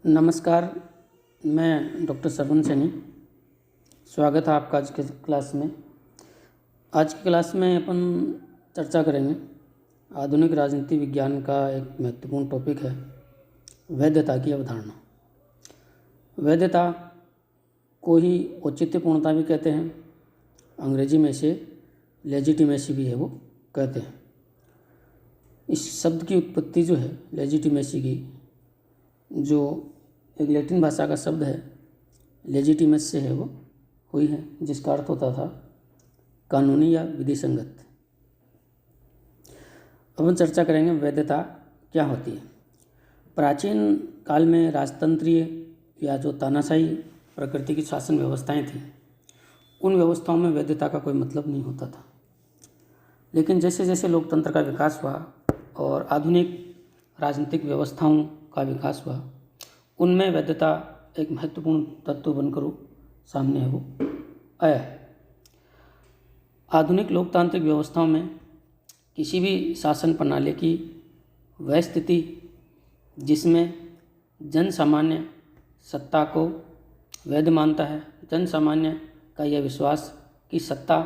नमस्कार, मैं डॉक्टर श्रवण सैनी। स्वागत है आपका आज के क्लास में। आज की क्लास में अपन चर्चा करेंगे आधुनिक राजनीति विज्ञान का एक महत्वपूर्ण टॉपिक है वैधता की अवधारणा। वैधता को ही औचित्यपूर्णता भी कहते हैं, अंग्रेजी में इसे लेजिटिमेसी भी है वो कहते हैं। इस शब्द की उत्पत्ति जो है लेजिटिमेसी की, जो एक लैटिन भाषा का शब्द है लेजिटिमस से है वो हुई है, जिसका अर्थ होता था कानूनी या विधि संगत। अब हम चर्चा करेंगे वैधता क्या होती है। प्राचीन काल में राजतंत्रीय या जो तानाशाही प्रकृति की शासन व्यवस्थाएं थीं, उन व्यवस्थाओं में वैधता का कोई मतलब नहीं होता था। लेकिन जैसे जैसे लोकतंत्र का विकास हुआ और आधुनिक राजनीतिक व्यवस्थाओं का विकास हुआ, उनमें वैधता एक महत्वपूर्ण तत्व बनकर सामने है वो आया है। आधुनिक लोकतांत्रिक व्यवस्थाओं में किसी भी शासन प्रणाली की वह स्थिति जिसमें जन सामान्य सत्ता को वैध मानता है, जन सामान्य का यह विश्वास कि सत्ता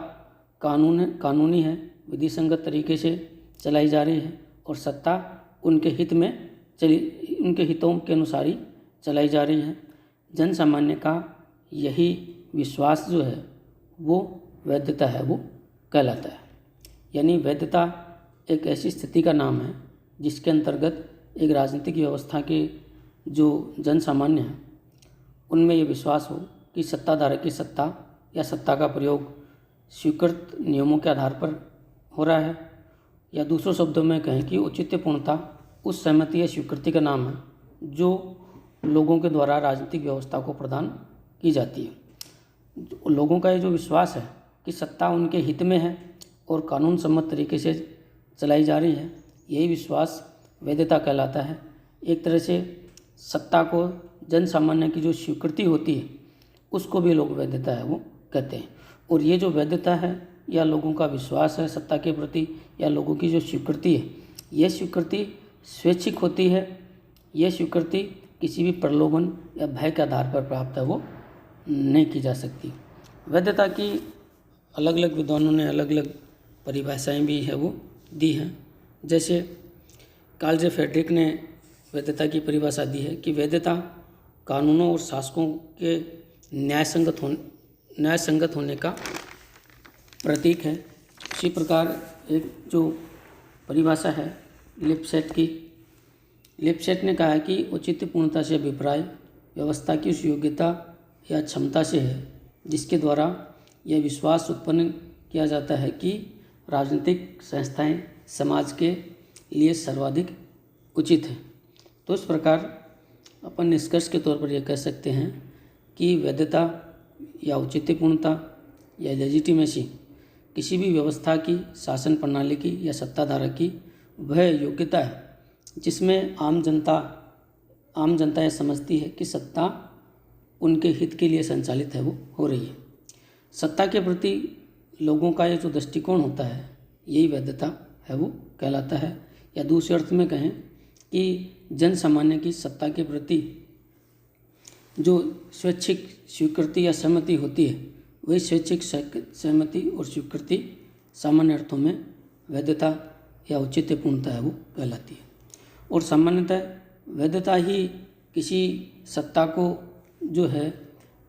कानूनी है, विधि संगत तरीके से चलाई जा रही है और सत्ता उनके हितों के अनुसार ही चलाई जा रही है, जन सामान्य का यही विश्वास जो है वो वैधता है वो कहलाता है। यानी वैधता एक ऐसी स्थिति का नाम है जिसके अंतर्गत एक राजनीतिक व्यवस्था के जो जन सामान्य हैं उनमें ये विश्वास हो कि सत्ताधारक की सत्ता या सत्ता का प्रयोग स्वीकृत नियमों के आधार पर हो रहा है, या दूसरों शब्दों में कहें कि औचित्यपूर्णता उस सहमति या स्वीकृति का नाम है जो लोगों के द्वारा राजनीतिक व्यवस्था को प्रदान की जाती है। लोगों का ये जो विश्वास है कि सत्ता उनके हित में है और कानून सम्मत तरीके से चलाई जा रही है, यही विश्वास वैधता कहलाता है। एक तरह से सत्ता को जन सामान्य की जो स्वीकृति होती है उसको भी लोग वैधता है वो कहते हैं। और ये जो वैधता है या लोगों का विश्वास है सत्ता के प्रति या लोगों की जो स्वीकृति है, यह स्वीकृति स्वैच्छिक होती है। यह स्वीकृति किसी भी प्रलोभन या भय के आधार पर प्राप्त है वो नहीं की जा सकती। वैधता की अलग अलग विद्वानों ने अलग अलग परिभाषाएं भी है वो दी हैं। जैसे कार्ल जे फ्रेडरिक ने वैधता की परिभाषा दी है कि वैधता कानूनों और शासकों के न्यायसंगत होने का प्रतीक है। इसी प्रकार एक जो परिभाषा है लिप्सेट ने कहा है कि औचित्यपूर्णता से अभिप्राय व्यवस्था की उस योग्यता या क्षमता से है जिसके द्वारा यह विश्वास उत्पन्न किया जाता है कि राजनीतिक संस्थाएं समाज के लिए सर्वाधिक उचित है। तो इस प्रकार अपन निष्कर्ष के तौर पर यह कह सकते हैं कि वैधता या औचित्यपूर्णता या लेजिटिमेसी किसी भी व्यवस्था की, शासन प्रणाली की या सत्ताधारक की वह योग्यता है जिसमें आम जनता यह समझती है कि सत्ता उनके हित के लिए संचालित है वो हो रही है। सत्ता के प्रति लोगों का ये जो दृष्टिकोण होता है यही वैधता है वो कहलाता है। या दूसरे अर्थ में कहें कि जन सामान्य की सत्ता के प्रति जो स्वैच्छिक स्वीकृति या सहमति होती है, वही स्वैच्छिक सहमति और स्वीकृति सामान्य अर्थों में वैधता या औचित्यपूर्णता है वो कहलाती है। और सामान्यतः वैधता ही किसी सत्ता को जो है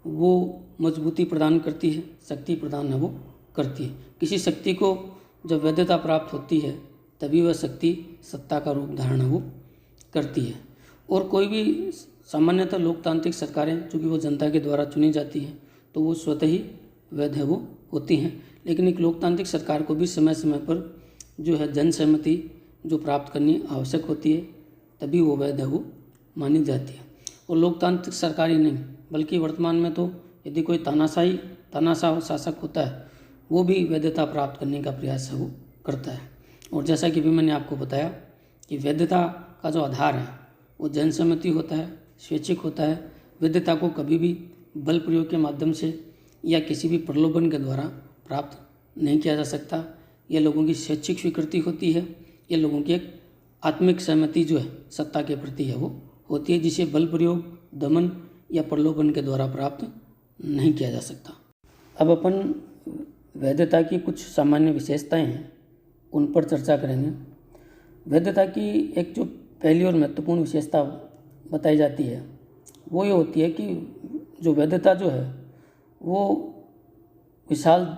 वो मजबूती प्रदान करती है, शक्ति प्रदान है वो करती है। किसी शक्ति को जब वैधता प्राप्त होती है तभी वह शक्ति सत्ता का रूप धारण वो करती है। और कोई भी सामान्यतः लोकतांत्रिक सरकारें चूँकि वो जनता के द्वारा चुनी जाती हैं तो वो स्वतः ही वैध है वो होती हैं। लेकिन एक लोकतांत्रिक सरकार को भी समय समय पर जो है जन सहमति जो प्राप्त करनी आवश्यक होती है, तभी वो वैध है वो मानी जाती है। और लोकतांत्रिक सरकार ही नहीं बल्कि वर्तमान में तो यदि कोई तानाशाह शासक होता है वो भी वैधता प्राप्त करने का प्रयास है वो करता है। और जैसा कि भी मैंने आपको बताया कि वैधता का जो आधार है वो जनसम्मति होता है, स्वैच्छिक होता है। वैधता को कभी भी बल प्रयोग के माध्यम से या किसी भी प्रलोभन के द्वारा प्राप्त नहीं किया जा सकता। यह लोगों की स्वैच्छिक स्वीकृति होती है, ये लोगों की एक आत्मिक सहमति जो है सत्ता के प्रति है वो होती है, जिसे बल प्रयोग दमन या प्रलोभन के द्वारा प्राप्त नहीं किया जा सकता। अब अपन वैधता की कुछ सामान्य विशेषताएं हैं उन पर चर्चा करेंगे। वैधता की एक जो पहली और महत्वपूर्ण विशेषता बताई जाती है वो ये होती है कि जो वैधता जो है वो विशाल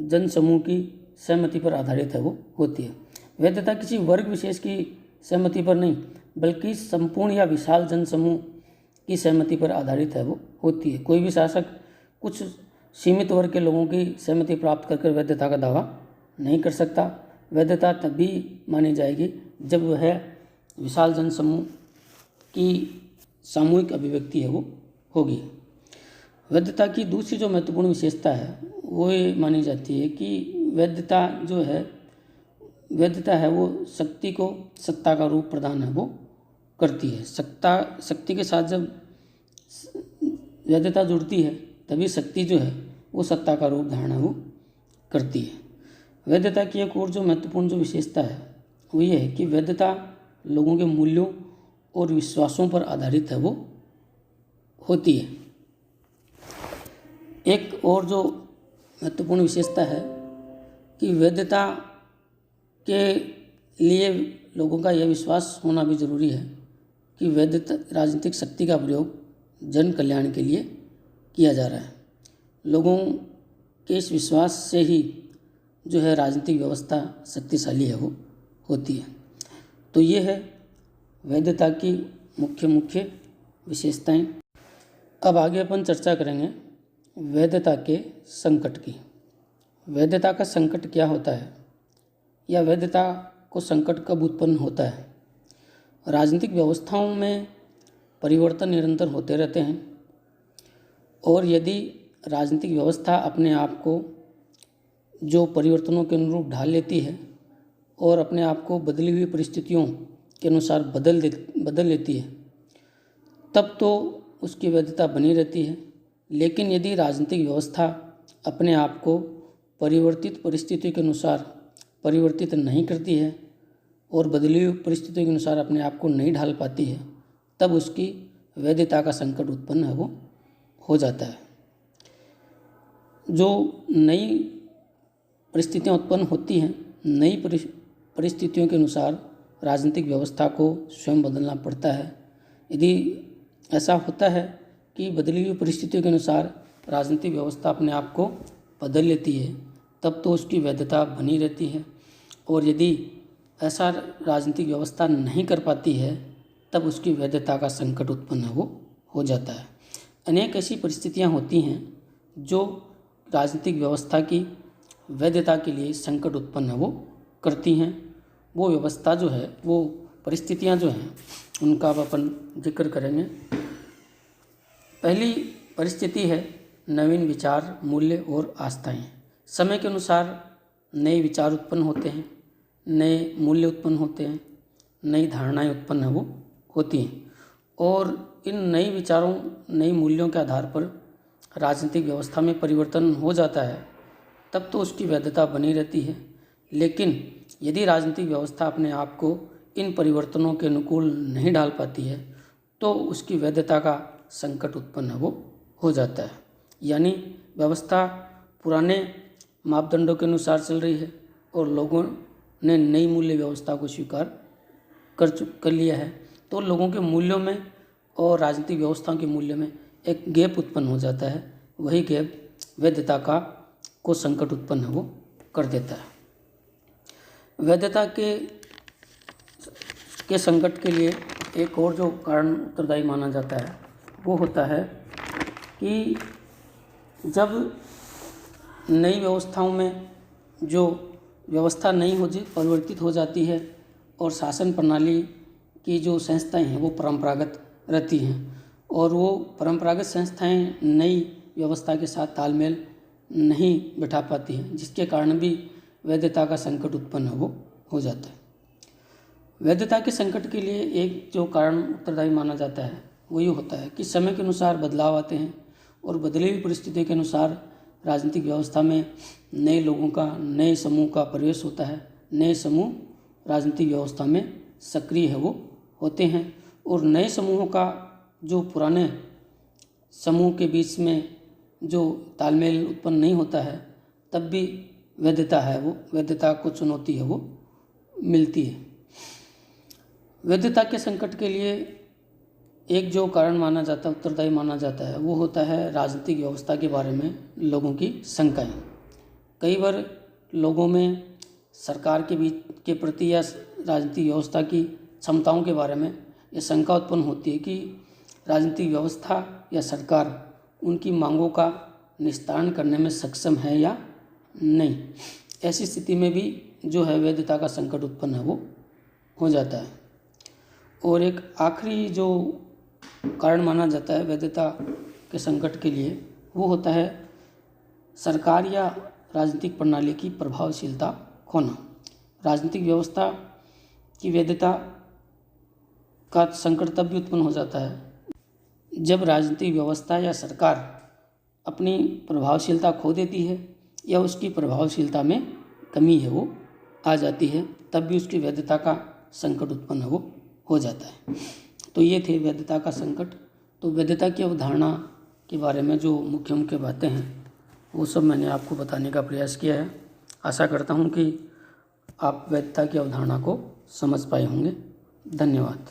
जनसमूह की सहमति पर आधारित है वो होती है। वैधता किसी वर्ग विशेष की सहमति पर नहीं बल्कि संपूर्ण या विशाल जनसमूह की सहमति पर आधारित है वो होती है। कोई भी शासक कुछ सीमित वर्ग के लोगों की सहमति प्राप्त कर वैधता का दावा नहीं कर सकता। वैधता तभी मानी जाएगी जब वह विशाल जनसमूह की सामूहिक अभिव्यक्ति है वो होगी। वैधता की दूसरी जो महत्वपूर्ण विशेषता है वो ये मानी जाती है कि वैधता है वो शक्ति को सत्ता का रूप प्रदान है वो करती है। शक्ति के साथ जब वैधता जुड़ती है तभी शक्ति जो है वो सत्ता का रूप धारण वो करती है। वैधता की एक और जो महत्वपूर्ण जो विशेषता है वो ये है कि वैधता लोगों के मूल्यों और विश्वासों पर आधारित है वो होती है। एक और जो महत्वपूर्ण विशेषता है कि वैधता के लिए लोगों का यह विश्वास होना भी जरूरी है कि वैधता राजनीतिक शक्ति का प्रयोग जन कल्याण के लिए किया जा रहा है। लोगों के इस विश्वास से ही जो है राजनीतिक व्यवस्था शक्तिशाली है वो होती है। तो ये है वैधता की मुख्य विशेषताएं। अब आगे अपन चर्चा करेंगे वैधता के संकट की। वैधता का संकट क्या होता है या वैधता को संकट कब उत्पन्न होता है। राजनीतिक व्यवस्थाओं में परिवर्तन निरंतर होते रहते हैं और यदि राजनीतिक व्यवस्था अपने आप को जो परिवर्तनों के अनुरूप ढाल लेती है और अपने आप को बदली हुई परिस्थितियों के अनुसार बदल लेती है तब तो उसकी वैधता बनी रहती है। लेकिन यदि राजनीतिक व्यवस्था अपने आप को परिवर्तित परिस्थितियों के अनुसार परिवर्तित नहीं करती है और बदली हुई परिस्थितियों के अनुसार अपने आप को नहीं ढाल पाती है तब उसकी वैधता का संकट उत्पन्न है वो हो जाता है। जो नई परिस्थितियाँ उत्पन्न होती हैं, नई परिस्थितियों के अनुसार राजनीतिक व्यवस्था को स्वयं बदलना पड़ता है। यदि ऐसा होता है कि बदली हुई परिस्थितियों के अनुसार राजनीतिक व्यवस्था अपने आप को बदल लेती है तब तो उसकी वैधता बनी रहती है और यदि ऐसा राजनीतिक व्यवस्था नहीं कर पाती है तब उसकी वैधता का संकट उत्पन्न वो हो जाता है। अनेक ऐसी परिस्थितियां होती हैं जो राजनीतिक व्यवस्था की वैधता के लिए संकट उत्पन्न वो करती हैं। वो व्यवस्था जो है वो परिस्थितियां जो हैं उनका अब अपन जिक्र करेंगे। पहली परिस्थिति है नवीन विचार, मूल्य और आस्थाएं। समय के अनुसार नए विचार उत्पन्न होते हैं, नए मूल्य उत्पन्न होते हैं, नई धारणाएं उत्पन्न वो होती हैं और इन नए विचारों, नई मूल्यों के आधार पर राजनीतिक व्यवस्था में परिवर्तन हो जाता है तब तो उसकी वैधता बनी रहती है। लेकिन यदि राजनीतिक व्यवस्था अपने आप को इन परिवर्तनों के अनुकूल नहीं ढाल पाती है तो उसकी वैधता का संकट उत्पन्न वो हो जाता है। यानी व्यवस्था पुराने मापदंडों के अनुसार चल रही है और लोगों ने नई मूल्य व्यवस्था को स्वीकार कर लिया है तो लोगों के मूल्यों में और राजनीतिक व्यवस्था के मूल्य में एक गैप उत्पन्न हो जाता है। वही गैप वैधता को संकट उत्पन्न वो कर देता है। वैधता के संकट के लिए एक और जो कारण उत्तरदायी माना जाता है वो होता है कि जब नई व्यवस्थाओं में जो व्यवस्था नहीं परिवर्तित हो जाती है और शासन प्रणाली की जो संस्थाएं हैं वो परंपरागत रहती हैं और वो परंपरागत संस्थाएं नई व्यवस्था के साथ तालमेल नहीं बिठा पाती हैं, जिसके कारण भी वैधता का संकट उत्पन्न वो हो जाता है। वैधता के संकट के लिए एक जो कारण उत्तरदायी माना जाता है वो ये होता है कि समय के अनुसार बदलाव आते हैं और बदली हुई परिस्थितियों के अनुसार राजनीतिक व्यवस्था में नए लोगों का, नए समूह का प्रवेश होता है। नए समूह राजनीतिक व्यवस्था में सक्रिय है वो होते हैं और नए समूहों का जो पुराने समूह के बीच में जो तालमेल उत्पन्न नहीं होता है, तब भी वैधता है, वो वैधता को चुनौती है वो मिलती है। वैधता के संकट के लिए एक जो कारण माना जाता है, उत्तरदायी माना जाता है, वो होता है राजनीतिक व्यवस्था के बारे में लोगों की शंकाएं। कई बार लोगों में सरकार के प्रति या राजनीतिक व्यवस्था की क्षमताओं के बारे में ये शंका उत्पन्न होती है कि राजनीतिक व्यवस्था या सरकार उनकी मांगों का निस्तारण करने में सक्षम है या नहीं। ऐसी स्थिति में भी जो है वैधता का संकट उत्पन्न है वो हो जाता है। और एक आखिरी जो कारण माना जाता है वैधता के संकट के लिए, वो होता है सरकार या राजनीतिक प्रणाली की प्रभावशीलता खोना। राजनीतिक व्यवस्था की वैधता का संकट तब भी उत्पन्न हो जाता है जब राजनीतिक व्यवस्था या सरकार अपनी प्रभावशीलता खो देती है या उसकी प्रभावशीलता में कमी है वो आ जाती है, तब भी उसकी वैधता का संकट उत्पन्न वो हो जाता है। तो ये थे वैधता का संकट। तो वैधता की अवधारणा के बारे में जो मुख्य मुख्य बातें हैं वो सब मैंने आपको बताने का प्रयास किया है। आशा करता हूँ कि आप वैधता की अवधारणा को समझ पाए होंगे। धन्यवाद।